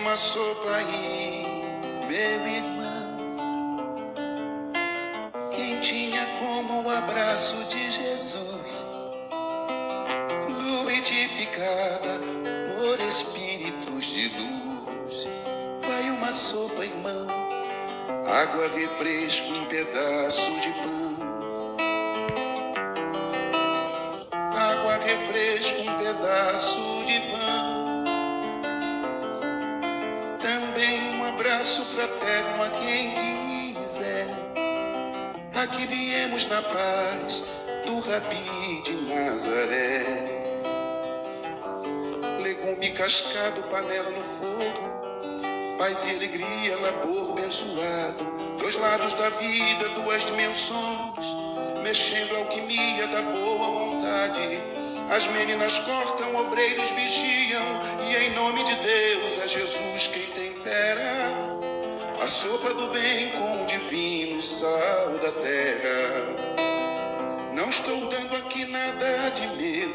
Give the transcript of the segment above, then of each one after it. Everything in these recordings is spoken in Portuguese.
uma sopa aí, meu irmão, quentinha como o abraço de Jesus, fluidificada por espíritos de luz. Vai uma sopa, irmão, água, refresco, um pedaço de pão. Água, refresco, um pedaço de pão. Também um abraço fraterno a quem quiser. Aqui viemos na paz do Rabi de Nazaré. Legume cascado, panela no fogo, paz e alegria, labor abençoado. Dois lados da vida, duas dimensões, mexendo a alquimia da boa vontade. As meninas cortam, obreiros vigiam, e em nome de Deus é Jesus quem tempera a sopa do bem com o divino sal da terra. Não estou dando aqui nada de meu,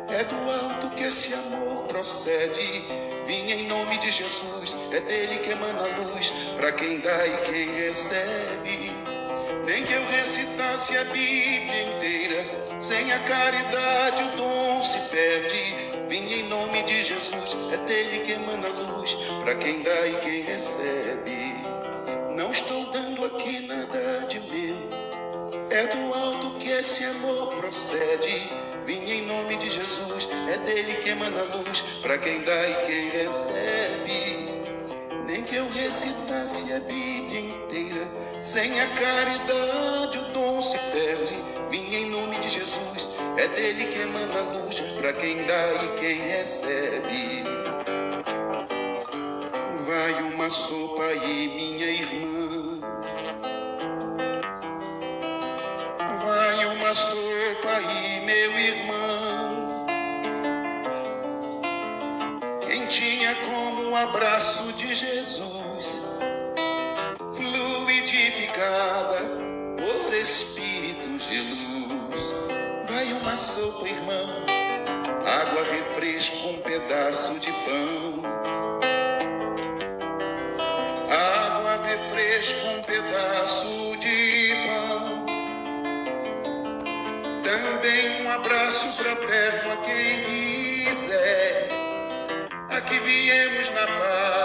é do alto que esse amor procede. Vim em nome de Jesus, é dele que emana a luz para quem dá e quem recebe. Nem que eu recitasse a Bíblia inteira, sem a caridade o dom se perde. Vim em nome de Jesus, é dele que emana a luz para quem dá e quem recebe. Não estou dando aqui nada de meu, é do alto que esse amor procede. Vim em nome de Jesus, é dele que emana a luz para quem dá e quem recebe. Nem que eu recitasse a Bíblia inteira, sem a caridade o dom se perde. Vim em nome de Jesus, é dele que emana a luz para quem dá e quem recebe. Vai uma sopa aí, minha irmã, vai uma sopa aí, meu irmão, quentinha como o abraço de Jesus, fluidificada por espíritos de luz. Vai uma sopa, irmão, água, refresco, um pedaço de pão. Água, refresco, um pedaço de pão. Também um abraço fraterno a quem quiser. Aqui viemos na paz